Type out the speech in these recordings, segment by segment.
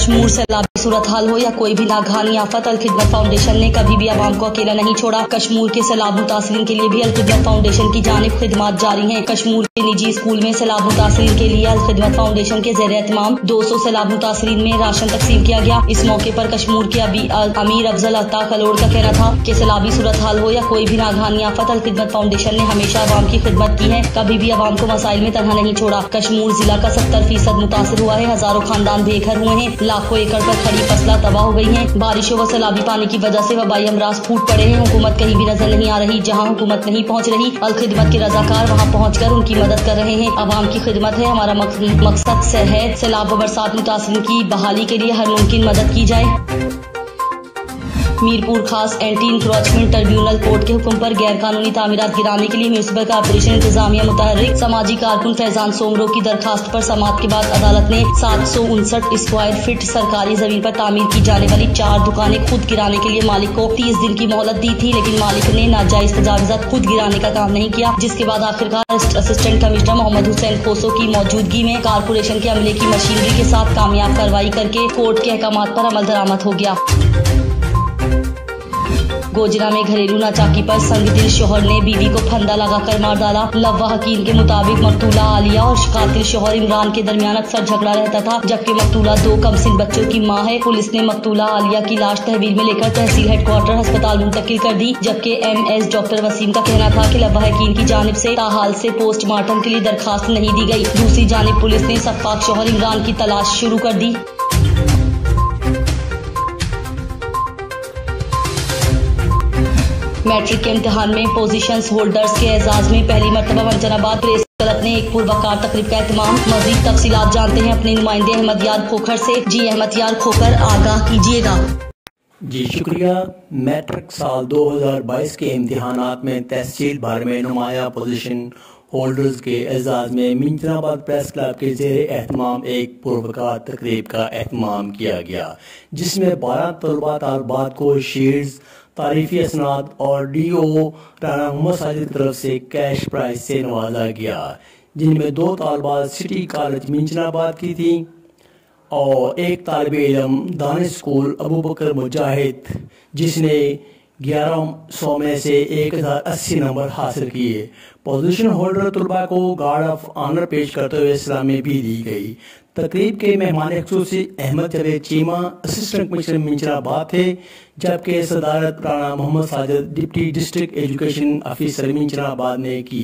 कश्मीर सैलाबी सूरत हाल हो या कोई भी नागहानी आफत, अल खिदमत फाउंडेशन ने कभी भी आवाम को अकेला नहीं छोड़ा। कश्मीर के सैलाब मुतासरीन के लिए भी अल खिदमत फाउंडेशन की जानिब खिदमत जारी हैं। कश्मीर के निजी स्कूल में सैलाब मुतासरीन के लिए अल खिदमत फाउंडेशन के ज़ेर एहतमाम 200 सैलाब मुतासरीन में राशन तकसीम किया गया। इस मौके पर कश्मीर के अमीर अफजल अत्ता कलोड़ का कहना था कि सैलाबी सूरत हाल हो या कोई भी नागहानी आफत, अल खिदमत फाउंडेशन ने हमेशा आवाम की खिदमत की है, कभी भी आवाम को मसाइल में तनहा नहीं छोड़ा। कश्मीर जिला का 70% मुतासर हुआ है, हजारों खानदान बेघर हुए हैं, लाखों एकड़ पर खड़ी फसलें तबाह हो गई हैं। बारिशों व सैलाबी पानी की वजह से वबाई अमराज फूट पड़े हैं। हुकूमत कहीं भी नजर नहीं आ रही। जहां हुकूमत नहीं पहुंच रही, अल खिदमत के रजाकार वहां पहुंचकर उनकी मदद कर रहे हैं। आवाम की खिदमत है हमारा मकसद है। सैलाब व बरसात मुतासरीन की बहाली के लिए हर मुमकिन मदद की जाए। मीरपुर खास एंटी इंक्रोचमेंट ट्रिब्यूनल कोर्ट के हुक्म पर गैर कानूनी तामीरात गिराने के लिए म्यूनिसिपल कॉर्पोरेशन इंतजामिया मुतहर्रिक समाजी कारकुन फैजान सोमरो की दरखास्त पर समाअत के बाद अदालत ने 759 स्क्वायर फीट सरकारी जमीन पर तामीर की जाने वाली 4 दुकानें खुद गिराने के लिए मालिक को 30 दिन की मोहलत दी थी, लेकिन मालिक ने नाजायज तजावीज़ात खुद गिराने का काम नहीं किया, जिसके बाद आखिरकार असिस्टेंट कमिश्नर मोहम्मद हुसैन खोसो की मौजूदगी में कारपोरेशन के अमले की मशीनरी के साथ कामयाब कार्रवाई करके कोर्ट के अहकामात पर अमल दरामद हो गया। गोजरा में घरेलू नाचाकी पर संगदिल शोहर ने बीवी को फंदा लगाकर मार डाला। लव्वा हकीम के मुताबिक मकतूला आलिया और कातिल शोहर इमरान के दरमियान अक्सर झगड़ा रहता था, जबकि मकतूला 2 कमसिन बच्चों की मां है। पुलिस ने मकतूला आलिया की लाश तहवील में लेकर तहसील हेडक्वार्टर अस्पताल मुंतकिल कर दी, जबकि MS डॉक्टर वसीम का कहना था कि लव्वा हकीम की जानिब से ताहाल से पोस्टमार्टम के लिए दरखास्त नहीं दी गई। दूसरी जानिब पुलिस ने सफाक शोहर इमरान की तलाश शुरू कर दी। मैट्रिक के इम्तिहान में पोजीशंस होल्डर्स के एजाज में पहली मरतबा मंजनाबाद प्रेस क्लब ने एक पुरवकार तकरीब का एहतमाम। मजीद तफसीलात जानते हैं अपने नुमाइंदे अहमद यार खोखर से। जी अहमद यार खोखर, आगाह कीजिएगा। जी शुक्रिया। मैट्रिक साल 2022 के इम्तिहानात में तहसील भर में नुमाया पोजीशन होल्डर्स के एजाज में मिंजनाबाद प्रेस क्लब के ज़ेर एहतमाम एक पुरवकार तकरीब का एहतमाम किया गया, जिसमें 12 तलबा तालबात को शील्ड्स, तारीफी असनाद और DO राना मोहम्मद साजिद की तरफ से कैश प्राइज से नवाजा गया, जिनमें 2 तालबात सिटी कॉलेज मिंजनाबाद की थी और एक तालिब इल्म दानिश स्कूल अबू बकर मुजाहिद, जिसने 1100 में से 1080 नंबर हासिल किए। पोजीशन होल्डर तलबा को गार्ड ऑफ ऑनर पेश करते हुए सलामी भी दी गई। तकरीब के मेहमान खुसूसी अहमद जावेद चीमा असिस्टेंट कमिश्नर मिंजनाबाद थे, जबकि सदारत Rana Muhammad Sajid deputy district education officer Minchinabad ने की।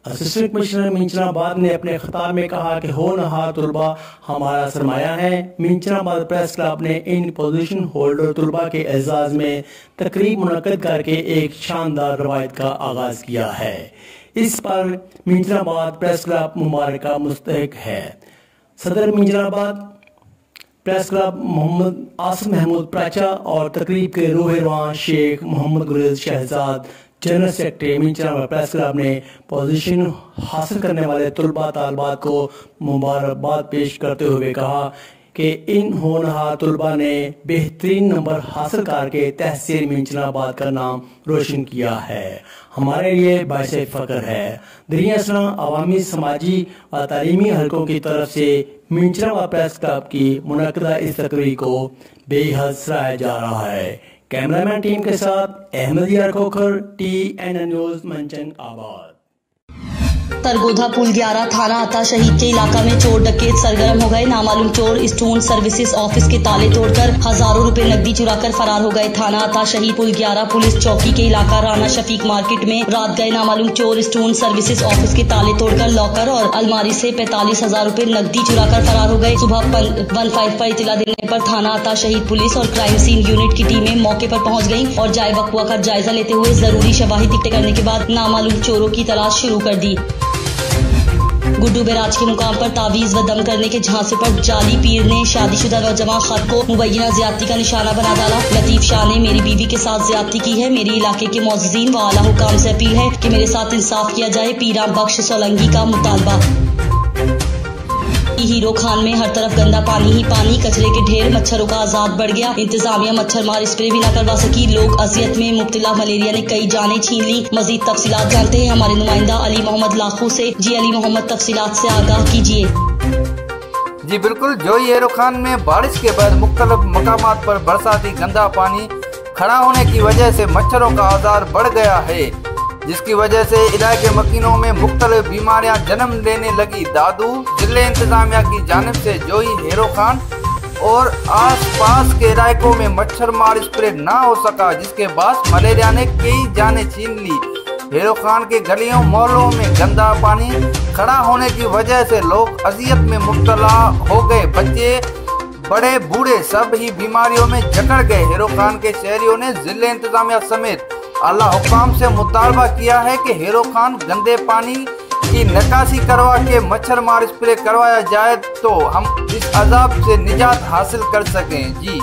असिस्टेंट कमिश्नर मिंजनाबाद ने अपने खिताब में कहा कि होनहार तलबा हमारा सरमाया है। मिंजनाबाद प्रेस क्लब ने इन पोजीशन होल्डर तलबा के एजाज में तकरीब मुनक्किद करके एक शानदार रवायत का आगाज किया है। इस पर मिंजनाबाद प्रेस क्लब मुबारक का मुस्तहिक है। सदर मिंजनाबाद प्रेस क्लब मोहम्मद आसिफ महमूद प्राचा और तकरीब के रूह Sheikh Muhammad Gurez Shahzad general secretary Minchinabad press club ने पोजीशन हासिल करने वाले तलबा तालबात को मुबारकबाद पेश करते हुए कहा कि इन होनहार तलबा ने बेहतरीन नंबर हासिल करके तहसील मिंजनाबाद का नाम रोशन किया है। हमारे लिए बाइसे फ़ख्र है। दरिया इस्लाम अवामी समाजी और तालीमी हलकों की तरफ से मिंजनाबाद प्रेस क्लब की मुनक्किदा इस तकरीब को बेहद सराहा जा रहा है। कैमरामैन टीम के साथ अहमद यार खोखर, TNN न्यूज़ मंचन आबाद। तरगोधा पुल 11 थाना आता शहीद के इलाका में चोर डकैत सरगर्म हो गए। नामालूम चोर स्टोन सर्विसेज ऑफिस के ताले तोड़कर हजारों रुपए नकदी चुराकर फरार हो गए। थाना आता शहीद पुल 11 पुलिस चौकी के इलाका राना शफीक मार्केट में रात गए नामालूम चोर स्टोन सर्विसेज ऑफिस के ताले तोड़कर लॉकर और अलमारी से 45,000 रुपए नकदी चुराकर फरार हो गए। सुबह 155 पर इतला देने पर थाना आता शहीद पुलिस और क्राइम सीन यूनिट की टीमें मौके पर पहुंच गयी और जाए वकवा का जायजा लेते हुए जरूरी शवाहिद इकट्ठे करने के बाद नामालूम चोरों की तलाश शुरू कर दी। गुड्डू बैराज के मुकाम पर तावीज व दम करने के झांसे पर जाली पीर ने शादीशुदा नौजवान खात को मुबैना ज्यादती का निशाना बना डाला। लतीफ शाह ने मेरी बीवी के साथ ज्यादती की है। मेरी इलाके के मौजूदीन व आला हुकाम से अपील है कि मेरे साथ इंसाफ किया जाए। पीरा बख्श सोलंगी का मुतालबा। हीरो खान में हर तरफ गंदा पानी ही पानी, कचरे के ढेर, मच्छरों का आजाद बढ़ गया। इंतजामिया मच्छर मार स्प्रे भी न करवा सकी। लोग अजियत में मुब्तला मलेरिया ने कई जानें छीन ली। मजीद तफसीलात जानते हैं हमारे नुमाइंदा अली मोहम्मद लाखू से। जी अली मोहम्मद, तफसीलात से आगाह कीजिए। जी बिल्कुल, जोई हेरो खान में बारिश के बाद मुख्तलिफ मकामात पर बरसाती गंदा पानी खड़ा होने की वजह से मच्छरों का आजार बढ़ गया है, जिसकी वजह से इलाके मकीनों में मुख्तलिफ बीमारियां जन्म लेने लगी। दादू जिले इंतजामिया की जानिब से जोई हेरो खान और आसपास के इलाकों में मच्छर मार स्प्रे ना हो सका, जिसके बाद मलेरिया ने कई जानें छीन ली। हेरो खान के गलियों मोहल्लों में गंदा पानी खड़ा होने की वजह से लोग अजियत में मुब्तला हो गए। बच्चे बड़े बूढ़े सब ही बीमारियों में जकड़ गए। हेरो खान के शहरियों ने जिले इंतजामिया समेत आला हुकाम से मुतालबा किया है कि हेरो खान गंदे पानी की निकासी करवा के मच्छर मार स्प्रे करवाया जाए तो हम इस अजाब से निजात हासिल कर सकें। जी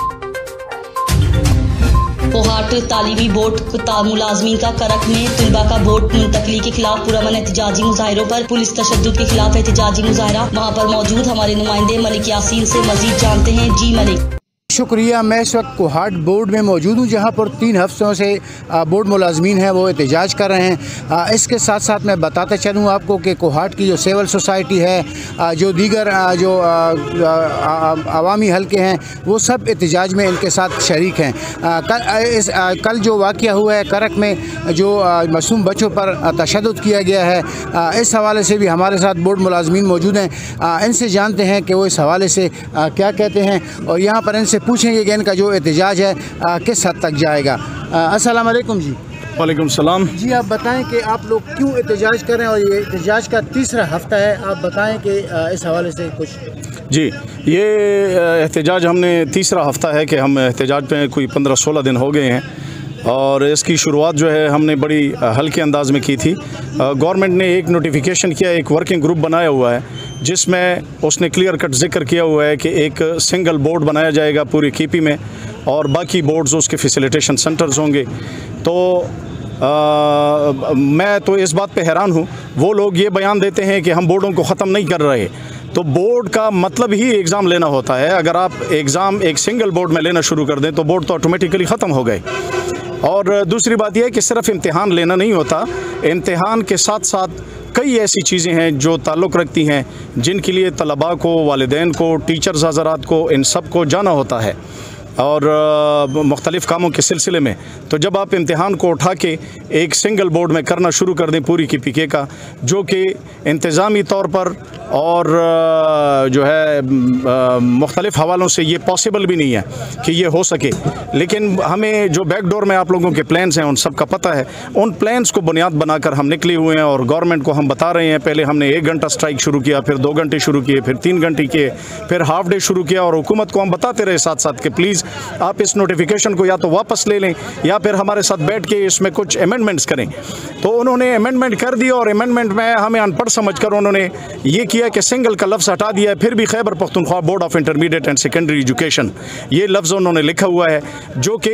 कोहाट तालीमी बोर्ड मुलाजमीन का करक में तलबा का बोर्ड मुंतकली के खिलाफ पुरअमन एहतजाजी मुजाहिरों पर पुलिस तशद्दुद के खिलाफ एहतजाजी मुजाहरा। वहाँ पर मौजूद हमारे नुमाइंदे मलिक यासीन से मजीद जानते हैं। जी मलिक। शुक्रिया। मैं इस वक्त कोहाट बोर्ड में मौजूद हूँ, जहाँ पर 3 हफ्तों से बोर्ड मुलाजमीन हैं वो एहतजाज कर रहे हैं। इसके साथ साथ मैं बताता चलूँ आपको कि कोहाट की जो सिविल सोसाइटी है, जो दीगर जो अवामी हल्के हैं, वो सब एहतजाज में इनके साथ शरीक हैं। कल जो वाक़या हुआ है करक में, जो मासूम बच्चों पर तशद्दुद किया गया है, इस हवाले से भी हमारे साथ बोर्ड मुलाजमीन मौजूद हैं। इनसे जानते हैं कि वो इस हवाले से क्या कहते हैं और यहाँ पर इनसे पूछेंगे कि इनका जो एहतजाज है किस हद तक जाएगा। अस्सलाम वालेकुम जी। वालेकुम सलाम जी। आप बताएं कि आप लोग क्यों एहतजाज कर रहे हैं और ये एहतजाज का 3रा हफ्ता है, आप बताएं कि इस हवाले से कुछ। जी, ये एहतजाज हमने 3रा हफ्ता है कि हम एहतजाज पे कोई 15-16 दिन हो गए हैं और इसकी शुरुआत जो है हमने बड़ी हल्के अंदाज में की थी। गवर्नमेंट ने एक नोटिफिकेशन किया, एक वर्किंग ग्रुप बनाया हुआ है जिसमें उसने क्लियर कट जिक्र किया हुआ है कि एक सिंगल बोर्ड बनाया जाएगा पूरी कीपी में और बाकी बोर्ड्स उसके फैसिलिटेशन सेंटर्स होंगे। तो मैं तो इस बात पे हैरान हूँ, वो लोग ये बयान देते हैं कि हम बोर्डों को ख़त्म नहीं कर रहे। तो बोर्ड का मतलब ही एग्ज़ाम लेना होता है। अगर आप एग्ज़ाम एक सिंगल बोर्ड में लेना शुरू कर दें तो बोर्ड तो ऑटोमेटिकली ख़त्म हो गए। और दूसरी बात यह है कि सिर्फ इम्तिहान लेना नहीं होता, इम्तिहान के साथ साथ कई ऐसी चीज़ें हैं जो ताल्लुक़ रखती हैं जिनके लिए तलबा को, वालिदैन को, टीचर्स हज़रात को, इन सब को जाना होता है और मुख्तलिफ़ कामों के सिलसिले में। तो जब आप इम्तिहान को उठा के एक सिंगल बोर्ड में करना शुरू कर दें पूरी की पीके का, जो कि इंतज़ामी तौर पर और जो है मुख्तलिफ़ हवालों से ये पॉसिबल भी नहीं है कि ये हो सके। लेकिन हमें जो बैकडोर में आप लोगों के प्लान्स हैं उन सब का पता है। उन प्लान्स को बुनियाद बनाकर हम निकले हुए हैं और गवर्नमेंट को हम बता रहे हैं। पहले हमने 1 घंटा स्ट्राइक शुरू किया, फिर 2 घंटे शुरू किए, फिर 3 घंटे किए, फिर हाफ डे शुरू किया और हुकूमत को हम बताते रहे साथ साथ कि प्लीज़ आप इस नोटिफिकेशन को या तो वापस ले लें या फिर हमारे साथ बैठ के इसमें कुछ अमेंडमेंट्स करें। तो उन्होंने अमेंडमेंट कर दिया और अमेंडमेंट में हमें अनपढ़ समझकर उन्होंने ये किया कि सिंगल का लफ्ज़ हटा दिया है। फिर भी Khyber Pakhtunkhwa board of intermediate and secondary education ये लफ्ज़ उन्होंने लिखा हुआ है, जो कि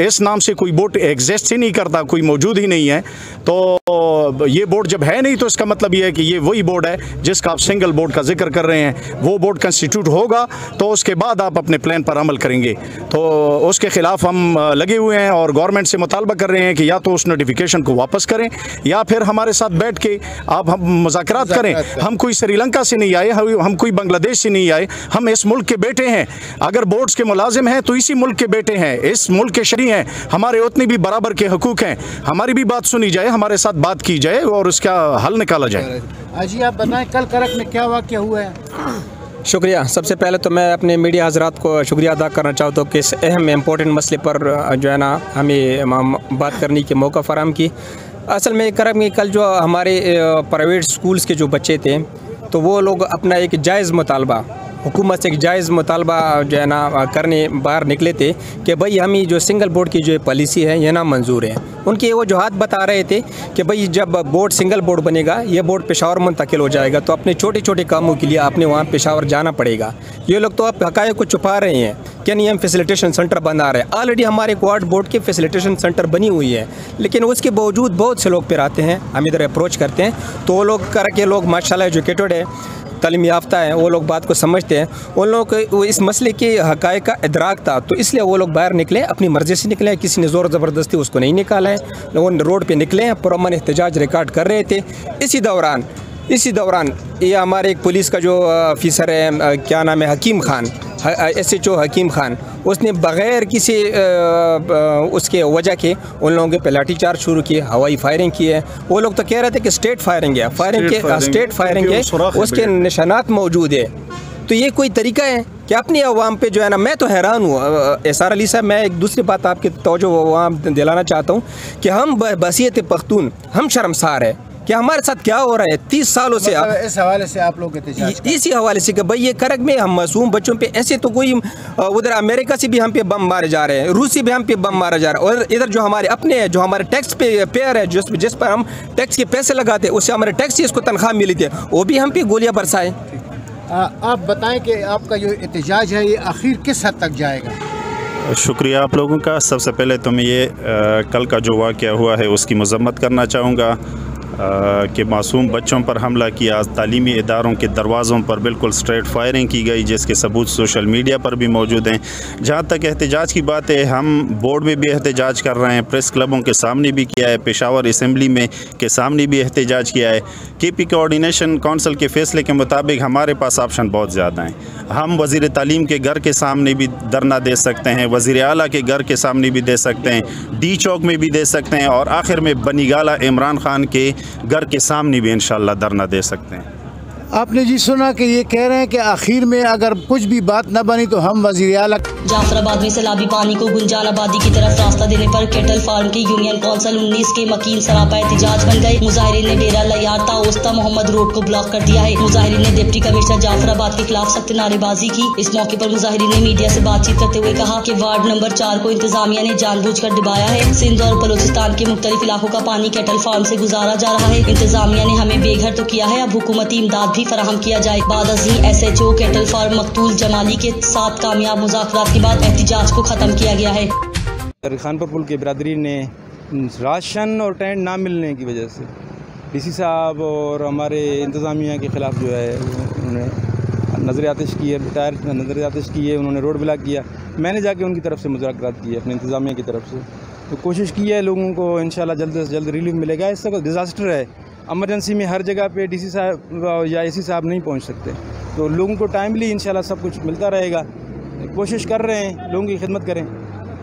इस नाम से कोई बोर्ड एग्जिस्ट ही नहीं करता, कोई मौजूद ही नहीं है। तो ये बोर्ड जब है नहीं तो इसका मतलब ये है कि ये वही बोर्ड है जिसका आप सिंगल बोर्ड का जिक्र कर रहे हैं। वो बोर्ड कंस्टिट्यूट होगा तो उसके बाद आप अपने प्लान पर अमल करेंगे। तो उसके ख़िलाफ़ हम लगे हुए हैं और गवर्नमेंट से मुतालबा कर रहे हैं कि या तो उस नोटिफिकेशन को वापस करें या फिर हमारे साथ बैठ के आप हम मुज़ाकरात करें। हम कोई श्रीलंका से नहीं आए, हम कोई बांग्लादेश से नहीं आए, हम इस मुल्क के बेटे हैं। अगर बोर्ड्स के मुलाजिम हैं तो इसी मुल्क के बेटे हैं, इस मुल्क के शहरी हैं, हमारे उतनी भी बराबर के हकूक़ हैं। हमारी भी बात सुनी जाए, हमारे साथ बात की जाए और उसका हल निकाला जाए। जी आप बताएं कल करक में क्या वाक़या हुआ है? शुक्रिया। सबसे पहले तो मैं अपने मीडिया हज़रात को शुक्रिया अदा करना चाहता हूँ कि इस अहम इम्पोर्टेंट मसले पर जो है ना हमें बात करने के मौका फराहम की। असल में करक में कल जो हमारे प्राइवेट स्कूल्स के जो बच्चे थे तो वो लोग अपना एक जायज़ मुतालबा हुकूमत से एक जायज़ मुतालबा जो है ना करने बाहर निकले थे कि भाई हमें जो सिंगल बोर्ड की जो पॉलिसी है ये ना मंजूर है। उनके वो वजूहात बता रहे थे कि भाई जब बोर्ड सिंगल बोर्ड बनेगा ये बोर्ड पेशावर मुंतकिल हो जाएगा तो अपने छोटे छोटे कामों के लिए आपने वहाँ पेशावर जाना पड़ेगा। ये लोग तो अब हक़ाइक़ को छुपा रहे हैं कि नहीं हम फैसिलिटेशन सेंटर बना रहे हैं। ऑलरेडी हमारे क्वाड बोर्ड के फैसिलिटेशन सेंटर बनी हुई है, लेकिन उसके बावजूद बहुत से लोग फिर आते हैं, हम इधर अप्रोच करते हैं तो वो लोग करके लोग माशाल्लाह एजुकेटेड है, तालीम याफ्ता है, वो लोग बात को समझते हैं। उन लोगों को इस मसले के हक़ाइक़ का इदराक था तो इसलिए वो लोग बाहर निकले, अपनी मर्ज़ी से निकले, किसी ने ज़ोर ज़बरदस्ती उसको नहीं निकाला है। वो रोड पे निकले, पुरअमन एहतजाज रिकॉर्ड कर रहे थे। इसी दौरान इसी दौरान ये हमारे एक पुलिस का जो ऑफिसर है, क्या नाम है, हकीम खान, SHO हकीम खान, उसने बग़ैर किसी उसके वजह के उन लोगों के पे लाठीचार्ज शुरू किए, हवाई फायरिंग की है। वो लोग तो कह रहे थे कि स्टेट फायरिंग है, स्टेट फायरिंग है, उसके निशानात मौजूद है। तो ये कोई तरीका है कि अपनी आवाम पे जो है ना, मैं तो हैरान हूँ एसआर अली साहब। मैं एक दूसरी बात आपके तवज्जो वहाँ दिलाना चाहता हूँ कि हम बसीयत पख्तून हम शर्मसार है कि हमारे साथ क्या हो रहा है 30 सालों से। इस हवाले से आप लोग इसी हवाले से कि भाई ये करक में हम मासूम बच्चों पे ऐसे तो कोई उधर अमेरिका से भी हम पे बम मारे जा रहे हैं, रूस से भी हम पे बम मारा जा रहा है, और इधर जो हमारे अपने जो हमारे टैक्स पेयर है, जिस पर हम टैक्स के पैसे लगाते हैं, उससे हमारे टैक्स से इसको तनख्वाह मिली थी, वो भी हम पे गोलियाँ बरसाए। आप बताएं कि आपका जो एहतजाज है ये आखिर किस हद तक जाएगा? शुक्रिया आप लोगों का। सबसे पहले तो मैं ये कल का जो वाक़या हुआ है उसकी मज़म्मत करना चाहूँगा कि मासूम बच्चों पर हमला किया, तालीमी इदारों के दरवाज़ों पर बिल्कुल स्ट्रेट फायरिंग की गई, जिसके सबूत सोशल मीडिया पर भी मौजूद हैं। जहाँ तक एहतजाज की बात है, हम बोर्ड में भी एहतजाज कर रहे हैं, प्रेस क्लबों के सामने भी किया है, पेशावर असम्बली में के सामने भी एहतजाज किया है। KP कोऑर्डिनेशन काउंसिल के फ़ैसले के मुताबिक हमारे पास ऑप्शन बहुत ज़्यादा हैं। हम वज़ीर तालीम के घर के सामने भी धरना दे सकते हैं, वज़ीर आला के घर के सामने भी दे सकते हैं, D चौक में भी दे सकते हैं, और आखिर में बनीगाला इमरान खान के घर के सामने भी इंशाल्लाह धरना दे सकते हैं। आपने जी सुना कि ये कह रहे हैं कि आखिर में अगर कुछ भी बात न बनी तो हम वज़ीर आला। जाफराबाद में सैलाबी पानी को गुंजान आबादी की तरफ रास्ता देने पर केटल फार्म के यूनियन कौंसिल 19 के मकीन सरापा एहतजाज बन गए। मुजाहिरीन ने डेरा लयारता ओस्ता मोहम्मद रोड को ब्लॉक कर दिया है। मुजाहिरीन ने डिप्टी कमिश्नर जाफराबाद के खिलाफ सख्त नारेबाजी की। इस मौके पर मुजाहिरीन ने मीडिया से बातचीत करते हुए कहा कि वार्ड नंबर 4 को इंतजामिया ने जानबूझकर डुबाया है। सिंध और बलोचिस्तान के मुख्तलिफ इलाकों का पानी केटल फार्म से गुजारा जा रहा है। इंतजामिया ने हमें बेघर तो किया है, अब हुकूमती इमदाद भी फराहम किया जाए। बादअज़ी SHO केटल फार्म मकतूल जमाली के साथ कामयाब मुज़ाकरात के बाद एहतजाज को ख़त्म किया गया है। खानपुर पुल की बिरादरी ने राशन और टेंट ना मिलने की वजह से DC साहब और हमारे इंतज़ामिया के ख़िलाफ़ जो है उन्होंने नज़र आतिश की है, रिटायर नज़र आतिश की है, उन्होंने रोड ब्लॉक किया। मैंने जाके उनकी तरफ से मुज़ाकरात किए अपने इंतज़ामिया की तरफ से, तो कोशिश की है लोगों को इंशाल्लाह जल्द से जल्द रिलीफ मिलेगा। इस वक्त डिज़ास्टर है, एमरजेंसी में हर जगह पे DC साहब या AC साहब नहीं पहुंच सकते, तो लोगों को टाइमली इंशाल्लाह सब कुछ मिलता रहेगा। कोशिश कर रहे हैं, लोगों की खिदमत करें,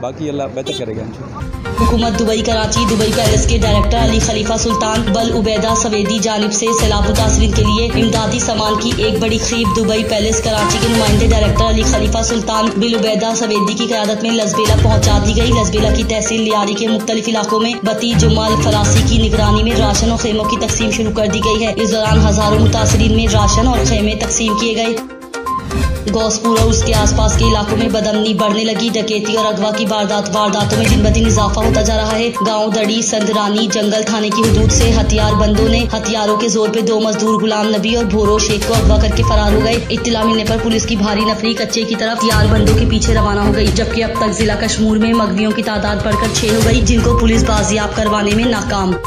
बाकी अल्लाह बेहतर करेगा इंशाल्लाह। हुकूमत दुबई कराची दुबई पैलेस के डायरेक्टर अली खलीफा सुल्तान बल उबैदा सवेदी जानिब से सैलाब मुतासरीन के लिए इमदादी सामान की एक बड़ी खरीद। दुबई पैलेस कराची के नुमाइंदे डायरेक्टर अली खलीफा सुल्तान बिल उबैदा सवेदी की क़यादत में लसबेला पहुँचा दी गई। लसबेला की तहसील लियारी के मुख्तलिफ इलाकों में बती जुम्मा फरासी की निगरानी में राशन और खेमों की तकसीम शुरू कर दी गई है। इस दौरान हज़ारों मुतासरीन में राशन और खेमे तकसीम किए गए। गौसपुर और उसके आसपास के इलाकों में बदअमनी बढ़ने लगी। डकैती और अगवा की वारदातों में दिन ब दिन इजाफा होता जा रहा है। गांव दड़ी संदरानी जंगल थाने की हुदूद से हथियार बंदों ने हथियारों के जोर पे 2 मजदूर गुलाम नबी और भोरो शेख को अगवा करके फरार हो गए। इत्तला मिलने पर पुलिस की भारी नफरी कच्चे की तरफ हथियार बंदों के पीछे रवाना हो गई, जबकि अब तक जिला कश्मीर में मगवियों की तादाद बढ़कर 6 हो गई, जिनको पुलिस बाजियाब करवाने में नाकाम।